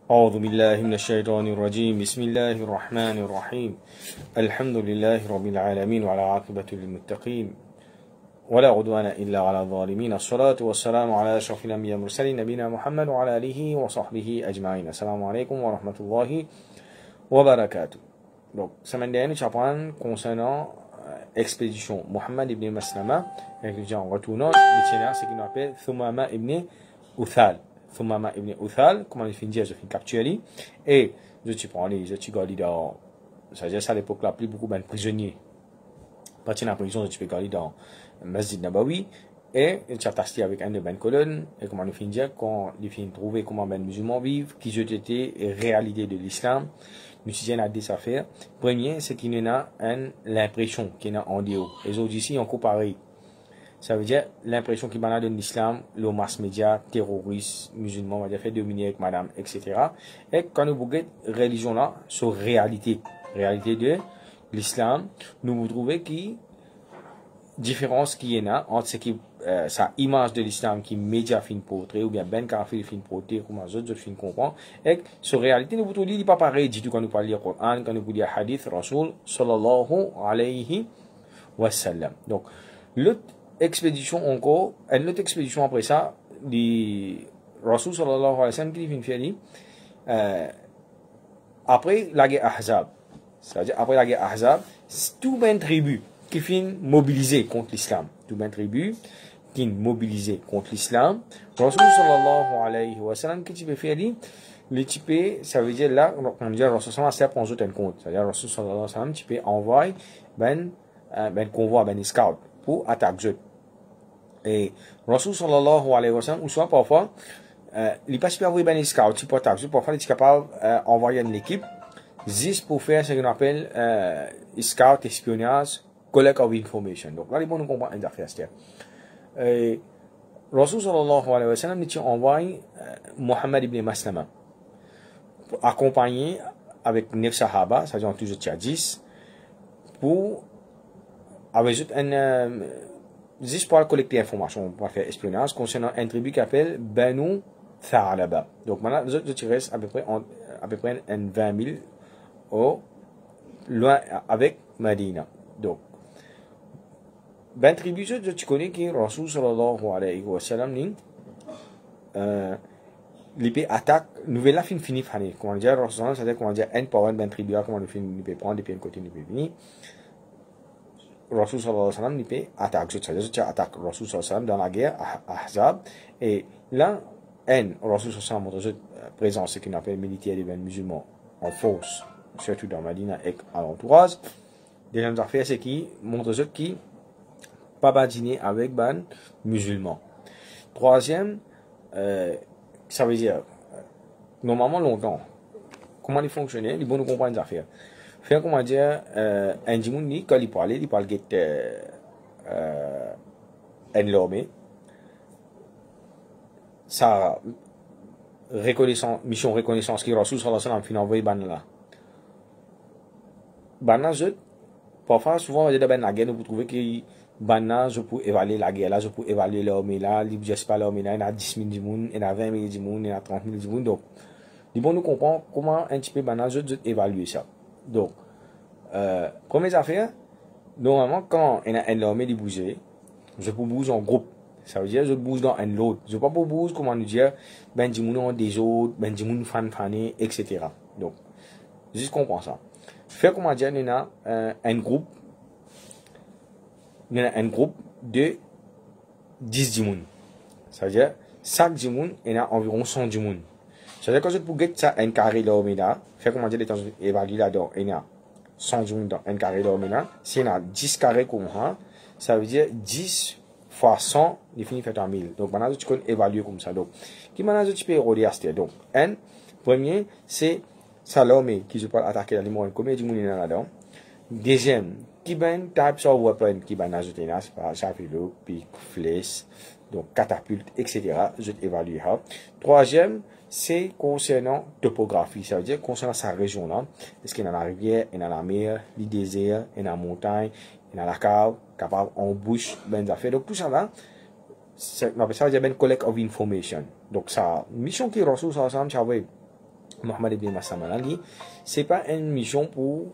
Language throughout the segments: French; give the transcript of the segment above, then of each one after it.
أعوذ بالله من الشيطان الرجيم بسم الله الرحمن الرحيم الحمد لله رب العالمين وعلى عاقبة للمتقين ولا عدوان إلا على الظالمين الصلاة والسلام على أشرف الأنبياء والمرسلين نبينا محمد وعلى آله وصحبه أجمعين. السلام عليكم ورحمة الله وبركاته. Donc, semaine dernière, nous apprenons concernant expédition Mohammed ibn Maslama, et en retournant, l'itinéraire, c'est qu'il appelle Thumama ibn Uthal. Thumama ibn Uthal, comment il finit, je finis capturer, et je te prends les, je te garde dans, c'est-à-dire ça à l'époque là, plus beaucoup de prisonniers. Parti dans la prison, je te peux garder dans Masjid Nabawi, et tu as tasté avec un de ben colonnes, et comment il finit, quand il finit trouver comment ben musulmans vivent, qui je t'étais, réalité de l'islam. Nous tiens à des affaires. Premier, c'est qu'il y a l'impression qu'il y a en déo. Les autres ici ont comparé. Ça veut dire l'impression qu'il y a de l'islam, le mass média, terroriste, musulman, on va dire fait dominer avec madame, etc. Et quand nous voyons religion là, sur réalité de l'islam, nous vous trouvez qui différence qu'il y a entre ce qui sa image de l'islam qui média fin portrait ou bien ben carafé fin portrait comme les autres fin comprend et sur réalité nous vous trouvez pas pareil du tout quand nous parlons du Coran, quand nous parlons du hadith Rasul sallallahu alayhi wa sallam. Donc l'autre expédition encore et l'autre expédition après ça du Rasul sallallahu alayhi wa sallam qui vient faire après la guerre Ahzab, c'est-à-dire après la guerre Ahzab, tout ben tribu qui finit mobilisé contre l'islam, tout ben tribu qui mobilisé contre l'islam. Rasul sallallahu alayhi wa sallam qui peut faire le type, ça veut dire là on dit Rasul sallallahu alayhi wa sallam compte, c'est-à-dire Rasul sallallahu alayhi wa sallam tu peux envoyer ben convoi ben scout pour attaquer. Et Rasul sallallahu alayhi wa sallam ou soit parfois il passe pas envoyer ben scout tu peux attaquer, parfois il est capable envoyer une équipe juste pour faire ce qu'on appelle scout espionnage, collect of information. Donc là, il faut nous comprendre une affaire. Rasul sallallahu alayhi wa sallam nous envoyé Mohammed ibn Maslama accompagné avec 9 sahaba, c'est-à-dire toujours 10, pour avec juste pour collecter information, pour faire espionnage concernant un tribu qui s'appelle Banu Tha'laba. Donc maintenant, nous autres restent à peu près 20 000 au loin avec Medina. Donc ben tribu tu connais que Rasul sallallahu alayhi wa sallam ni l'épée attaque nouvelle la fin fini fani comment dire Rasul c'est-à-dire comment dire un power ben tribu comment le fin l'épée prend depuis un côté l'épée fini Rasul sallallahu alayhi wa sallam l'épée attaque c'est-à-dire tu attaques Rasul sallallahu alayhi wa sallam dans la guerre Ahzab et là Rasul sallallahu alayhi wa sallam présence ce qu'on appelle militaire des ben musulmans en force surtout dans Medina et à l'entourage. Deuxième affaire c'est qui montre ceux qui pas badiner avec ban musulman. Troisième, ça veut dire normalement longtemps. Comment il fonctionnait, il faut nous comprendre les affaires. Faire comment dire un dimouni quand il parle un l'homme. Ça reconnaissance mission reconnaissance qui Rasul sallallahu alayhi wa sallam fin envoyé ban là. Ban là parfois souvent on dit ben la guerre vous trouvez que Banna, je peux évaluer la guerre là, je peux évaluer l'armée là, je sais pas l'armée là, il y a 10 000 dimoun, il y a 20 000 dimoun, il y a 30 000 dimoun. Donc, il faut nous comprendre comment un petit peu Banna, je évaluer ça. Donc, première affaire, normalement, quand il y a une armée qui bouge, je peux bouger en groupe. Ça veut dire, je bouge dans un lot. Je ne peux pas bouger, comment nous dire, ben dimoun ont des autres, ben dimoun fané, etc. Donc, juste comprendre ça. Faire comment dire, il y a un groupe. Il y a un groupe de 10 dimoun. Ça veut dire, chaque dimoun, il y a environ 100 dimoun. Ça veut dire que je peux ça un carré là, faire comment dire, évaluer là-dedans, il y a 100 dimoun dans un carré là, s'il y a 10 carrés comme ça veut dire 10 fois 100, il finit faire 1000. Donc maintenant, tu peux évaluer comme ça. Donc, qui maintenant, tu peux éroder à ce donc, premier, c'est ça l'armée qui se peut attaquer l'aliment, combien de dimoun il y a là-dedans. Deuxième, qui ben types of weapon qui ben ajouter là, c'est pas javelot, pic, flèche, donc catapulte, etc. Je évalue ça. Troisième, c'est concernant topographie, ça veut dire concernant sa région là. Est-ce qu'il y a la rivière, il y a la mer, le désert, il y a la montagne, il y a la cave, capable en bouche, ben affaires. Donc tout ça là, ça veut dire ben collect of information. Donc ça, mission qui Rasul sallallahu alayhi wa sallam Mohamed Ibn Maslama c'est pas une mission pour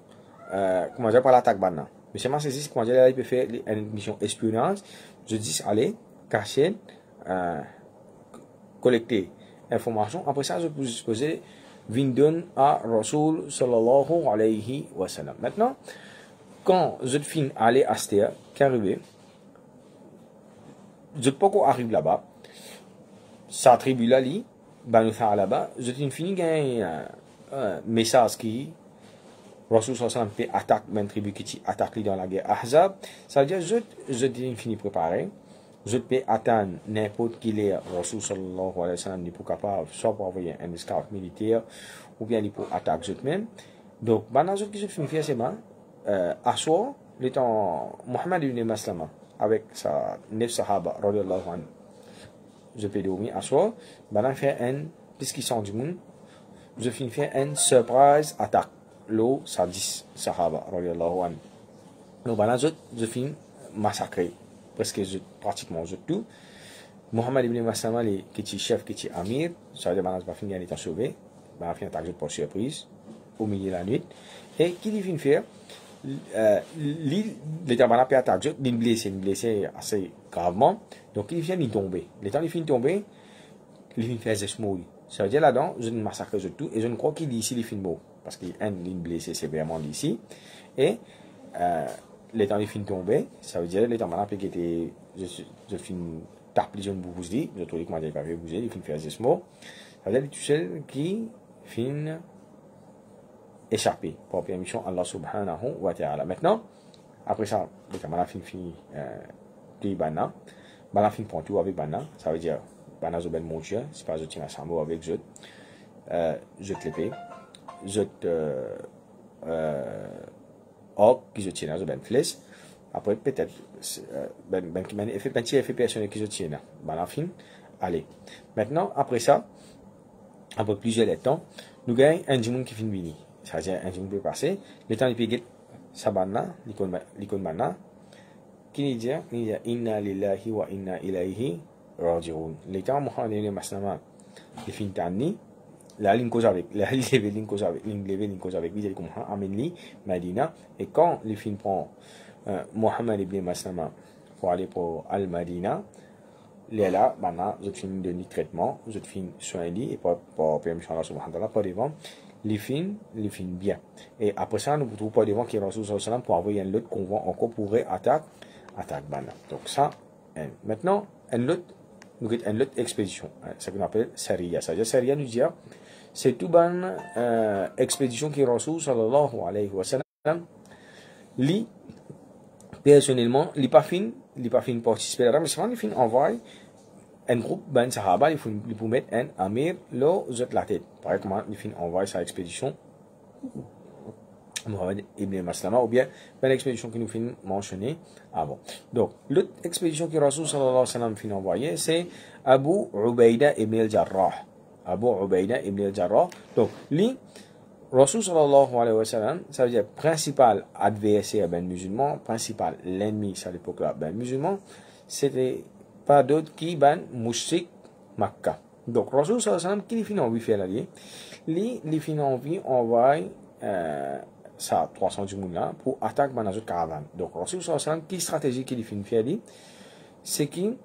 comment dire, pour l'attaque banane. Mais c'est c'est comment dire, il peut faire une mission espionnage. Je dis allez cacher, collecter information. Après ça, je peux supposer vindon à Rasoul sallallahu alayhi wa sallam. Maintenant, quand je finis aller à Stéa, qui arrive, je peux pas arrive là-bas, sa tribu là, Banu là-bas, je finis un message qui Rasul sallallahu alayhi wa sallam attaque une tribu qui attaque dans la guerre Ahzab. Ça veut dire je finis préparer, je peux attendre n'importe qui est Rasul sallallahu alayhi wa sallam pour capable soit pour envoyer un escouade militaire ou bien pour attaquer eux même. Donc pendant que je finis faire c'est bon, assoir le temps Mohamed ibn Maslama avec sa 9 sahaba radiyallahu anhu. Je peux dormir assoir, pendant faire un puisqu'ils sont du monde, je finis faire une surprise attaque. L'eau, ça 10 Sahaba, radiallahu anhu. Donc, voilà, je finis massacrer, presque pratiquement tout. Mohamed ibn Maslama, qui est chef, qui est amir, ça veut dire que je vais finir étant sauvé, je vais finir attaquer pour surprise, au milieu de la nuit. Et qui dit fin faire, l'état de peut attaquer, il blessé assez gravement, donc il vient d'y tomber. L'état il finit tomber, il finit faire des mourir. Ça veut dire là-dedans, je ne massacre tout, et je ne crois qu'il dit ici, il finit mort. Parce qu'il y a une ligne blessée sévèrement ici. Et les temps de fin tombé, ça veut dire les temps maintenant qui était je finis taper les jeunes bouger, je trouve que moi j'ai pas fait bouger, il finit faire des mots. Ça veut dire tout seul qui finit échapper pour la permission Allah subhanahu wa ta'ala. Maintenant, après ça, les temps maintenant fini de bana, bana fin prend tout avec bana, ça veut dire bana je ben monture, c'est pas je tiens ensemble avec je te l'épée. Je qui je tiens là, ben flèche. Après peut-être ben effet personnel qui je tiens là. Ben la fin, allez. Maintenant après ça, après plusieurs temps, nous gagnons un dimanche qui finit venir. Ça veut dire un dimanche peut passer. Le temps il peut get sabana, l'icône mana, qui dit inna lillahi wa inna ilayhi raji'un. Le temps Mohamed ibn Maslama, il finit tani. La ligne cause avec, la ligne cause avec, lui, il comprend, amène-lui, Medina, et quand les filles prend Mohamed ibn Maslama pour aller pour Al-Madina, les là, maintenant, je finis de traitement, je finis soin et pour permission Allah subhanahu wa ta'ala, pas devant, les filles bien. Et après ça, nous ne trouvons pas devant qui est Rasul sallallahu alayhi wa sallam pour envoyer un autre convoi encore pour attaque Bana. Donc ça, maintenant, une autre expédition, ce qu'on appelle Sariya. C'est-à-dire, Sariya nous dit, c'est tout bonne expédition qui Rasul sallallahu alayhi wa sallam, lui, personnellement, il n'est pas fin participer là, mais c'est vraiment fin envoyer un groupe ben sahaba, il faut mettre un amir, là, la tête. Par exemple, il fin envoyer sa expédition, Mohamed ibn Maslama, ou bien une expédition qui nous fait mentionner avant. Donc, l'autre expédition que Rasul sallallahu alayhi wa sallam fait envoyer, c'est Abu Ubaida ibn al-Jarrah. Abu Ubaida ibn al-Jarrah. Donc, lui, Rasul sallallahu alayhi wa sallam, ça veut dire principal adversaire ben musulman, principal l'ennemi à l'époque là ben musulman, c'était pas d'autre qui ben mushrik Makkah. Donc, Rasul sallallahu alayhi wa sallam, qui lui fait envie faire là, lui fait envie envoyer ça 300 du monde là pour attaquer dans notre caravane. Donc Rasul sallallahu alayhi wa sallam, qui stratégie qu'il fait faire dit, c'est qui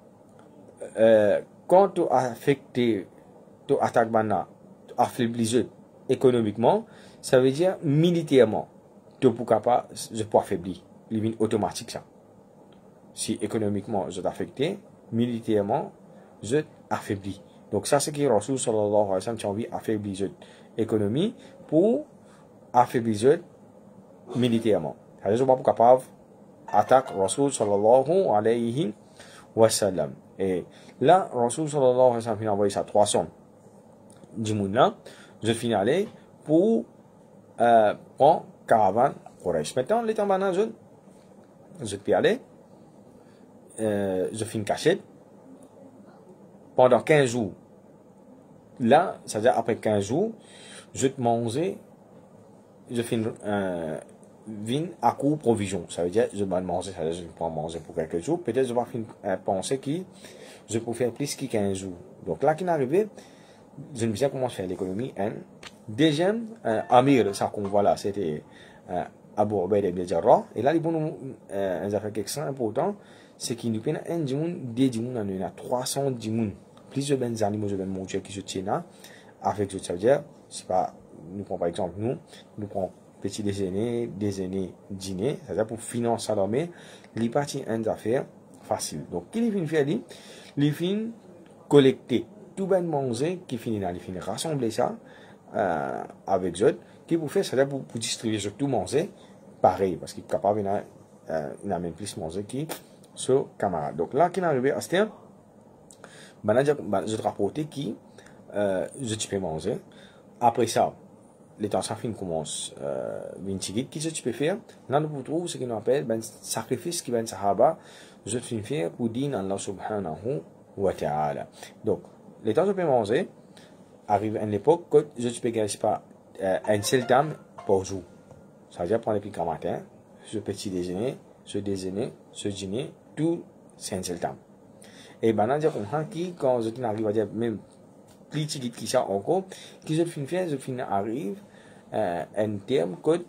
quand tu affecté tu attaques bana affaibli économiquement, ça veut dire militairement tu peux capable je peux affaiblir il automatique ça. Si économiquement je t'affecté, militairement je affaibli. Donc ça c'est qui Rasul sallallahu alayhi wa sallam qui a envie affaiblir l'économie pour affaiblir militairement. C'est-à-dire que capable attaque Rasul sallallahu alayhi wa sallam. Et là, Rasul sallallahu alayhi wa sallam a envoyé ça 300 du monde là. Je finis aller pour prendre caravane Quraysh. Maintenant, les temps maintenant, je peux aller. Je finis caché pendant 15 jours. Là, c'est-à-dire après 15 jours, je te mangeais, je finis vin à court provision. Ça veut dire je vais manger, ça veut dire je vais pas manger pour quelques jours. Peut-être je vais penser que je peux faire plus que 15 jours. Donc là, qui est arrivé, je ne sais pas comment faire l'économie Deuxième, Amir, ça qu'on voit là, c'était Abu Ubaid ibn Jarrah. Et là, les bons, un affaire qui est important, c'est qu'il nous prend un djimoun, des djimouns, il y a 300 djimouns. Plusieurs ben animaux, je vais montrer qui se tiennent là, avec ça veut dire, c'est pas, nous prenons par exemple, nous prenons petit déjeuner, dîner, c'est-à-dire pour financer l'armée, les parties un affaire facile. Donc, qui les fin faire, les fin collecter tout ben manger qui finit là, les fin rassembler ça, avec eux, qui pour faire, c'est-à-dire pour distribuer surtout manger, pareil, parce qu'il est capable, il a même plus manger qui ce camarade. Donc là, qui est arrivé à ce terme, je te rapporte qui, je peux manger. Après ça, les temps ça fin commence, 20 qui tu peux faire. Là, nous trouvons ce qu'on appelle, sacrifice qui va être sahaba, je te fais faire pour dire Allah subhanahu wa ta'ala. Donc, les temps je peux manger, arrive à l'époque que je peux gagner pas, un seul temps par jour. Ça veut dire prendre les pics matin, ce petit déjeuner, ce dîner, tout, c'est un seul temps. Et maintenant, je comprends qui, quand je arrive à dire, même plus petit qui ça encore, qui je finis faire, je finis arrive, un terme que,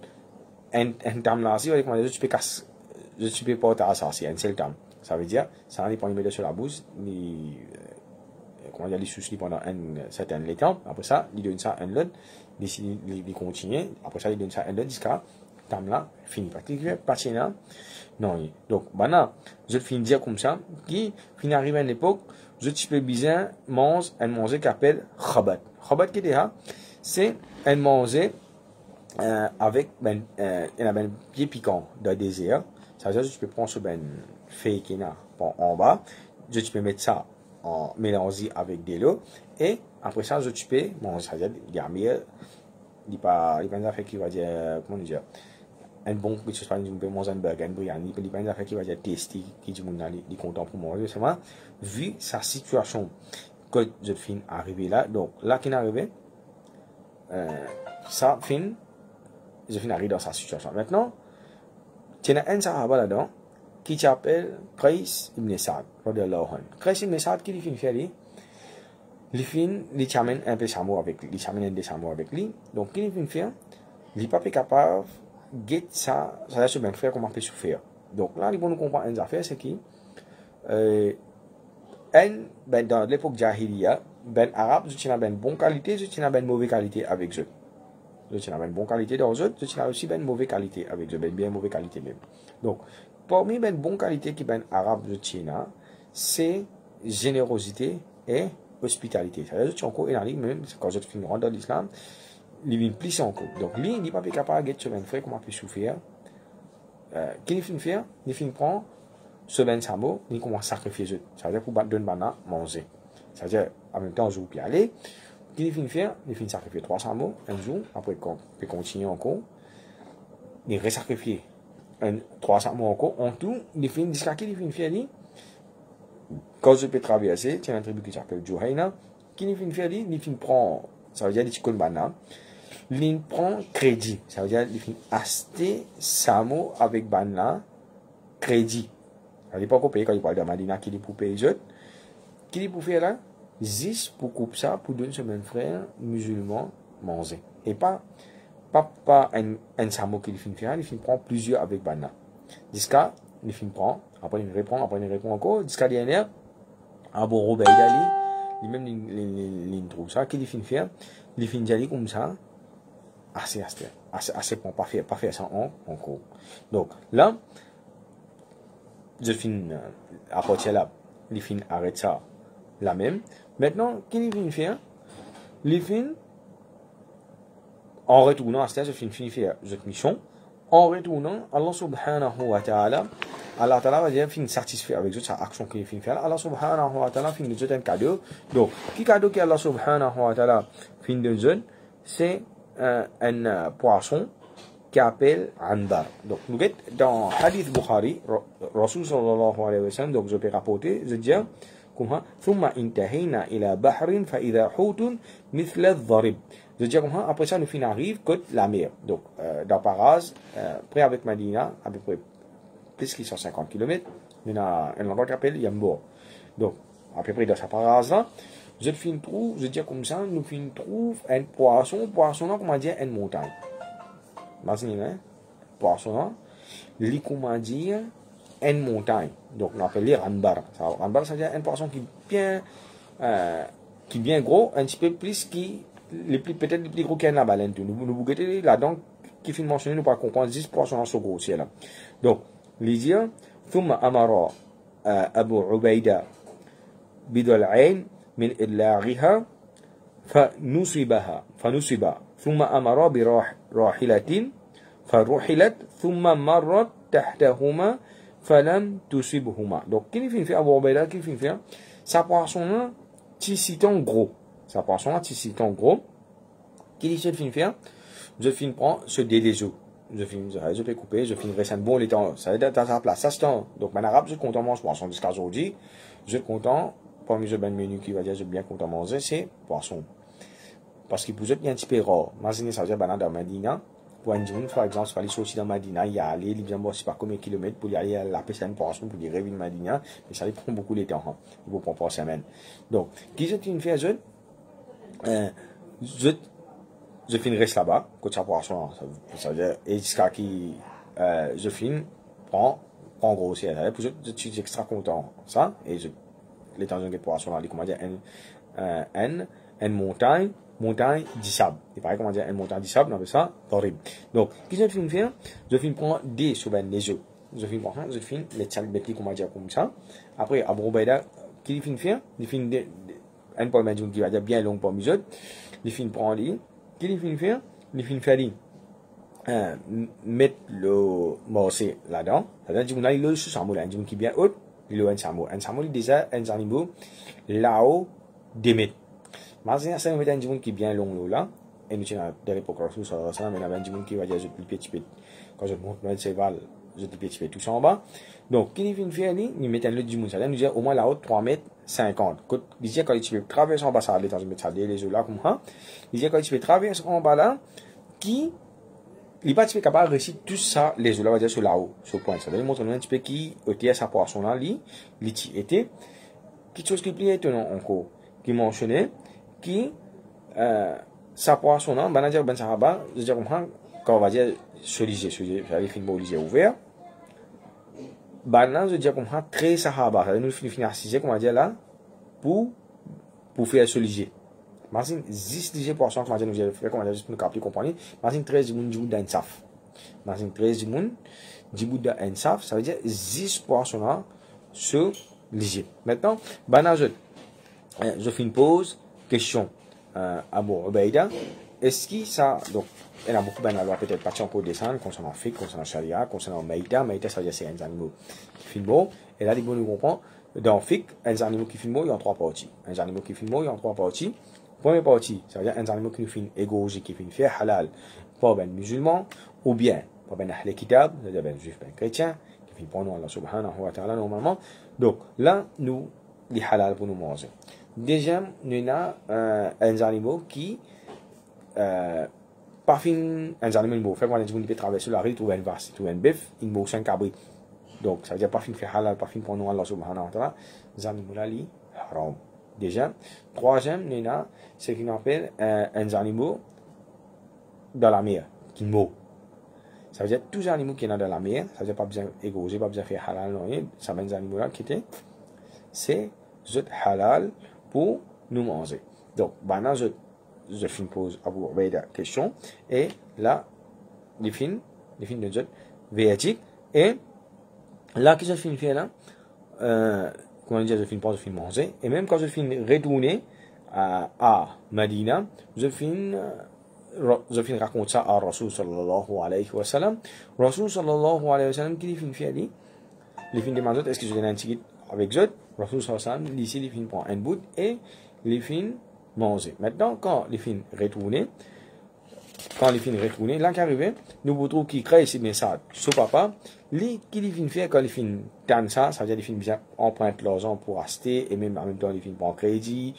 un terme là, si, je peux porter à ça, c'est un seul temps. Ça veut dire, ça n'est pas une médaille sur la bouche, ni, comment dire, les soucis pendant un certain temps. Après ça, il donne ça un l'autre, il continue, après ça, il donne ça un l'autre, jusqu'à, temps là, fini. Parce que, partie là, non, donc, maintenant, je finis dire comme ça, qui finit arriver à l'époque, je peux bien manger un manger qui appelle khabat. Khabat qui est là, c'est un manger, avec, un pied piquant de désert. Ça veut dire que je peux prendre ce fait qui est là, en bas, je peux mettre ça en mélanger avec de l'eau, et après ça, je peux manger, ça veut dire, il y a mieux, il n'y a pas de fait qui va dire, comment dire, un bon que ce soit un burger, un biryani, il n'y a pas de fait qui va dire tasty, qui dit mon ali, il est content pour manger, c'est moi, vu sa situation, que je finis arrivé là, donc là qui est arrivé, ça fin, je finis arrivé dans sa situation. Maintenant, il y a un sahaba là-dedans, qui s'appelle Qais ibn Sa'd, Qais ibn Sa'd, qui fin faire il fin, il amène un peu samour avec lui, il amène un des samour avec lui, donc qui fin faire, il n'est pas capable get ça, ça se bien faire comment on peut souffrir. Donc là, il faut nous comprendre une affaire, c'est qui, dans l'époque Jahiliya, arabe, je tiens une bonne qualité, je tiens une mauvaise qualité avec eux. Je tiens une bonne qualité dans eux, je tiens aussi une mauvaise qualité avec eux, bien mauvaise qualité même. Donc, parmi une bonne qualité qui est arabe, je tiens, c'est générosité et hospitalité. Ça veut dire que tu as encore une même, quand je finis dans l'islam, il vient plus encore. Donc, lui, il n'est pas capable de faire frère comment on peut souffrir. Qu'il finit faire, il finit prendre ce ben samo, il commence à sacrifier. Ça veut dire pour donner banana manger. Ça veut dire, en même temps, je vais aller. Qu'il finit faire, il finit sacrifier 300 mots un jour, après il peut continuer encore. Il resacrifier 300 mots encore. En tout, il finit jusqu'à qu'il finit faire, quand je peux traverser, il y a un tribu qui s'appelle Juhayna, qu'il finit faire, il finit prendre, ça veut dire, il finit banana. Il prend crédit, ça veut dire qu'il acheter samo avec banana crédit. Ça veut dire pas qu'on paye quand il parle de Madina qui est pour payer les autres. Qui est pour faire là, juste pour couper ça, pour donner ce même frère musulman manger. Et pas un samo qui finit faire, il finit prendre plusieurs avec banana. Jusqu'à, il finit prendre, après il répond encore, jusqu'à dernière, Abu Ubaida, lui-même il trouve ça, qu'il finit faire, il finit d'aller comme ça. Assez bon, pas faire ça encore. Donc, là, je finis, à partir de là, il finit arrête ça, la même. Maintenant, qu'est-ce qu'il finit faire? Il finit, en retournant à ce je finis faire cette mission, en retournant, Allah subhanahu wa ta'ala, Allah ta'ala va dire, finit satisfait avec cette action qu'il finit faire. Allah subhanahu wa ta'ala finit de jeter un cadeau. Donc, qui cadeau qu'Allah subhanahu wa ta'ala finit de jeter, c'est un poisson qui appelle Andar. Donc, nous voyons dans Hadith Bukhari, Rasul sallallahu alayhi wa sallam, donc je peux rapporter, je dis, comme ثم انتهينا إلى بحر فإذا حوت مثل الضرب. Je dis comme après ça, nous finissons arrive côte la mer. Donc, dans Paraz, près avec Medina, à peu près plus que 150 km, il y a un endroit qui s'appelle Yambour. Donc, à peu près dans sa Paraz là, je fin trouve, je dis comme ça, nous fin trouve un poisson, poisson là, comment dire, une montagne. Imaginez, hein? Poisson là, lui, comment dire, une montagne. Donc, on appelle les rambar. Rambar, ça veut dire un poisson qui est bien gros, un petit peu plus peut-être les plus gros qu'un la baleine. Nous goûtons là-dedans, qui finit mentionné, nous pas comprendre 10 poissons sont gros aussi là. Donc, les dire, ثم أمر أبو عبيدة بضلعين من إدلاعها فنصب ثم أمر براحلة فرحلت ثم مرت تحتهما فلم تصبهما. Donc, qu'est-ce qu'il fait Abu Ubaida? Qu'est-ce qu'il fait? Sa poisson là, ticiton gros. Sa poisson là, ticiton gros. Qu'est-ce qu'il fait? Je finis prendre ce délézo. Je peux couper, je finis récemment bon les temps. Ça va être à sa place. Ça c'est donc, en arabe, je suis content de manger poisson. Jusqu'à aujourd'hui, je suis content. Parmi les menu qui va dire, je suis bien content de manger, c'est poisson. Parce qu'il peut être un petit peu rare. Imaginez ça, je vais dans Medina. Pour un jour, par exemple, il fallait sortir dans Medina, il y a aller, il vient voir, c'est pas combien de kilomètres pour y aller à la pêche à une poisson, pour y revenir dans Medina. Mais ça lui prend beaucoup de temps. Il faut prendre par semaine. Donc, qu'est-ce que tu fais, je finirai là-bas, quand ça poisson, ça veut dire, et jusqu'à qui, je finis, prends gros aussi, je suis extra content, ça, et les temps de poisson, là, comment dire, une montagne du sable. Il paraît comment dire, une montagne du sable, on appelle ça, horrible. Donc, qu'est-ce que je finis faire? Je finis prendre des souvenirs, les œufs. Je finis prendre, je finis les tchalbeti, comment dire, comme ça. Après, Abu Ubaida, qu'est-ce qu'il finit faire? Il finit un peu de qui va dire bien long pour mes autres. Il finit prendre les, qu'est-ce qu'il finit faire? Il finit faire mettre le morceau là-dedans. C'est-à-dire, il a le sous-samoul, un qui est bien haut, il a un samoul. Un samoul, il déjà un animal là-haut d'émettre. Mais c'est un animal qui est bien long là. Et nous sommes dans l'époque où ça mais il y a un animal qui va dire, je peux le petit peu. Quand je monte le cheval, je peux le petit peu tout ça en bas. Donc, qu'est-ce qu'il finit faire? Il met un autre animal. Ça veut dire au moins là-haut 3 mètres 50. Il dit quand tu peux traverser en bas, ça va aller dans les eaux là comme ça. Il dit quand tu peux traverser en bas là, qui il n'est pas capable de réussir tout ça, les eaux là, on va dire sur là-haut, sur le point. Ça veut dire montrer un petit peu qui était sa poisson là, était quelque chose qui est plus étonnant encore, qui mentionnait, qui sa poisson là, ben dire ben sahaba, je dire comment quand on va dire solisé, ça veut dire fin lisé ouvert. Ben là, je dire comment très sahaba, ça veut dire nous finir assisé, comment dire là, pour faire solisé. Imagine 10 DJ poisson, comment dire, nous avons fait, comment dire, juste pour nous capter, comprendre. Imagine 13 moun djibou d'un saf. Imagine 13 moun djibou d'un saf, ça veut dire 10 poissons là sur l'IG. Maintenant, ben je fais une pause, question à Abu Ubaida. Est-ce que ça, donc, il y a beaucoup de loi peut-être pas pour descendre concernant fiqh, concernant sharia, concernant maïta. Maïta, ça veut dire c'est un animal qui filme beau. Et là, les nous comprend, dans fiqh, un animal qui filme beau, il y a 3 parties. Un animal qui filme beau, il y a 3 parties. Première partie, ça veut dire un animal qui nous fait égorger, qui fait faire halal, pas ben musulman, ou bien, pas ben ahl kitab, c'est-à-dire ben juif, ben chrétien, qui fait pour nous Allah subhanahu wa ta'ala normalement. Donc, là, nous, les halal pour nous manger. Deuxième, nous avons un animal qui, pas fin, un animal beau, fait qu'on a dit qu'on peut traverser la rue, trouver une vache, trouver un bœuf, une beau, un cabri. Donc, ça veut dire pas fin faire halal, pas fin pour nous Allah subhanahu wa ta'ala, les animaux là, li, haram. Déjà, troisième, nous avons ce qu'on appelle un animal dans la mer, qui meurt. Ça veut dire tous les animaux qui sont dans la mer, ça veut dire pas besoin d'égorger, pas besoin de faire halal, non, ça veut dire animaux là qui étaient, c'est halal pour nous manger. Donc, maintenant, je finis pose à vous la question, et là, les films de jeu véatique, et là, qu'est-ce que je finis faire là? Comment dire, je finis manger, et même quand je finis retourner à Medina, je finis raconter ça à Rasul sallallahu alayhi wa sallam. Rasul sallallahu alayhi wa sallam, qui finit faire dit, les films demandent, est-ce que je donne un ticket avec eux? Rasul sallallahu alayhi wa sallam, ici, les films prend un bout, et les films manger. Maintenant, quand les films retournent, là qui arrive, nous vous trouvons qui crée ces messages sur papa, qui les films fait quand les films tannent ça, ça veut dire les films bien empruntent l'argent pour acheter, et même en même temps les films prennent crédit,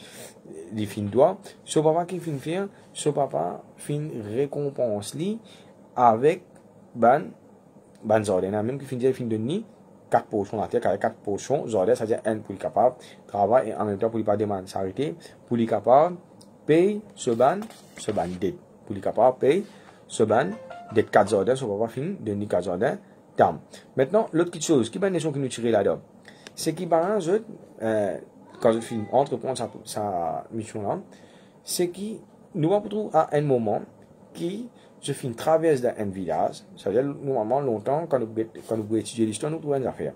les films doivent. Sur papa qui films fait, sur papa film récompense li avec ban ordre. Même qui film dire film de nuit, 4 portions la terre, 4 portions, Zordel, c'est-à-dire un pour le capable, travail, et en même temps pour ne pas demander s'arrêter, pour le capable, paye, ce ban dette. Pour le capable, paye, ce ban, dette 4 Zordel, ce pas fini, de 4 Zordel, tam. Maintenant, l'autre petite chose, qui est une notion qui nous tire là-dedans, c'est qu'il va quand je finis entreprendre sa mission là, c'est qu'il nous retrouve à un moment qui je fais une traverse d'un village, c'est-à-dire normalement longtemps quand nous étudier l'histoire, nous trouvons une affaire.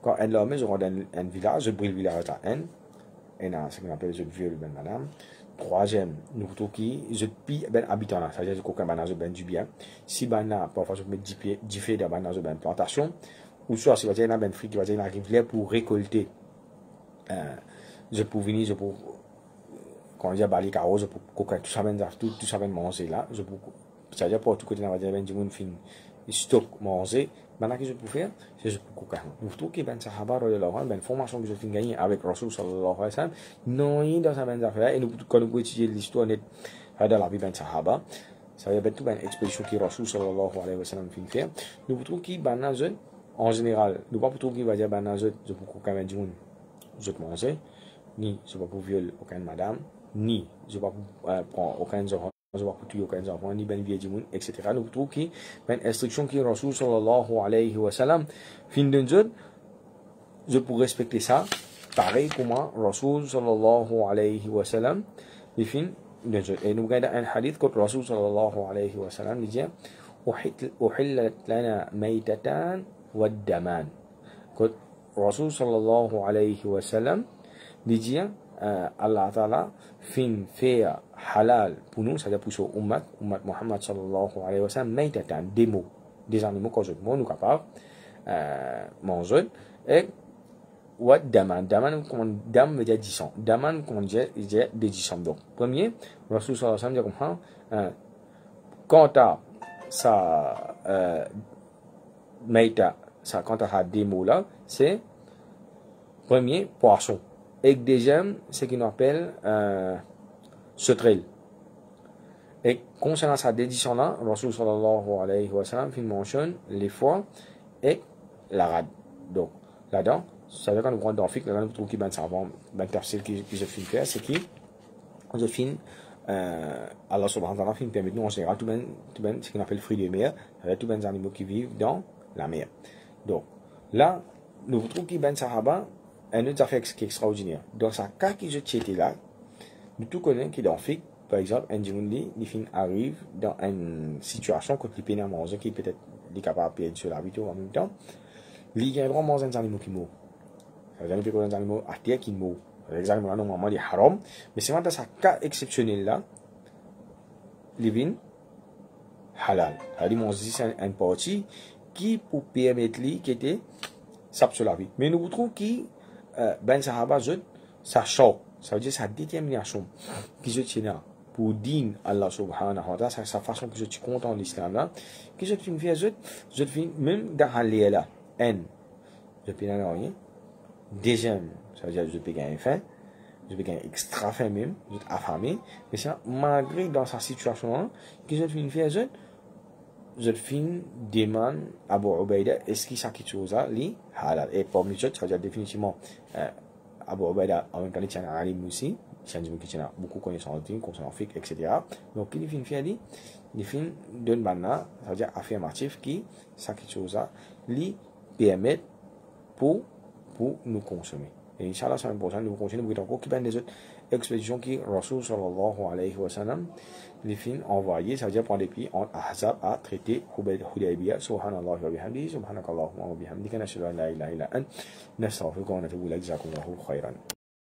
Quand un homme je rentre dans un village, je brille le village à un, et dans ce qu'on appelle je viole ben madame. Troisième, nous trouvons qui je pille ben habitant là, c'est-à-dire je coquin ben ben du bien. Si ben là parfois je mets 10 feuilles dans ben plantation, ou soit si vous avez un ben fric qui va dire arrive pour récolter, je peux venir, je peux quand il y a bali carreau, je peux coquin tout ça ben manger là, je peux c'est-à-dire pour tout côté dans la du monde fin stock manger maintenant que je peux faire c'est je peux coquin nous tout qui ben sahaba ben formation que je fais gagner avec Rasul sallallahu alayhi wa sallam non dans sa ben affaire et nous quand nous étudier l'histoire net dans la vie ben sahaba ça y a tout ben exposition qui Rasul sallallahu alayhi wa sallam fin faire nous tout qui ben en général nous pas tout qui va dire ben je peux coquin ben du monde je peux manger ni je peux pas violer aucune madame ni je peux pas prendre aucun je vais pour tuer aucun enfant, ni ben vieux du monde, etc. Nous trouvons qui, ben instruction qui Rasul sallallahu alayhi wa sallam, fin d'un jour, je peux respecter ça, pareil comment Rasul sallallahu alayhi wa sallam, il fin d'un jour. Et nous regardons un hadith que Rasul sallallahu alayhi wa sallam dit, أحلت لنا ميتتان والدمان. Que Rasul sallallahu alayhi wa sallam dit, Allah Ta'ala fin faire halal pour nous, c'est-à-dire pour son ummat Muhammad sallallahu alayhi wa sallam, maitatan, des mots, des animaux que nous capables manger, et what daman, dam veut dire 10 ans, daman, comment dire, il dit des 10 ans. Donc, premier, Rasul sallallahu alayhi wa sallam dit quant à sa maita, quant à des mots là, c'est premier, poisson. Et deuxième, ce qu'on appelle sauterelle. Et concernant sa dédition là, Rasul sallallahu alayhi wa sallam mentionne les foies et la rade. Donc, là-dedans, ça veut dire quand nous prenons dans le fiqh, là nous trouvons qu'il y a un savant, un tafsir qui je finis faire, c'est qui je finis, Allah subhanahu wa ta'ala finis permet nous en général, tout ben, ce qu'on appelle fruits de mer, avec tous les animaux qui vivent dans la mer. Donc, là, nous trouvons qu'il y a un sahaba, un autre affaire qui est extraordinaire. Dans sa cas qui je tiens là, nous tout connaissons qu'il est en fiqh, par exemple, un dimanche, il arrive dans une situation quand il peine à manger, qui peut-être est capable de perdre sur la vie en même temps, il y a vraiment manger des animaux qui mourent. C'est-à-dire qu'il y a des animaux à terre qui mourent. Les animaux là, normalement, ils sont haram, mais c'est dans sa cas exceptionnel là, il vient halal. C'est-à-dire manger une partie qui pour permettre lui qui était sap sur la vie. Mais nous trouvons qu'il ben sahaba ça choque, ça veut dire sa détermination qui je tiens pour dire Allah subhanahu wa ta'ala, sa façon que je suis content de l'islam là, que je finis faire je finis même dans aller là, je peux rien. Deuxième, ça veut dire je peux gagner faim, je peux gagner extra faim même, je suis affamé, mais ça malgré dans sa situation là, que je finis faire je finis demande à Abu Ubaida est-ce qu'il y a quelque chose là, li halal. Et pour moi, ça veut dire définitivement Abu Ubaida en même temps il tient un alim aussi, il tient beaucoup de connaissances concernant fiqh, etc. Donc il finit faire il finit d'une manière, ça veut dire affirmatif qui ça quelque chose là, li permet pour nous consommer. Et Inch'Allah, c'est important, nous continuons de encore qui ben des autres expéditions qui Rasul sallallahu alayhi wa sallam les films envoyés, ça veut dire prendre des pays en Ahzab à traiter Hudaybiyah, subhanallah wa bihamdihi, subhanakallahumma wa bihamdika, nashhadu an la ilaha illa ant, nastaghfiruka wa natubu ilayk, jazakumullahu khairan.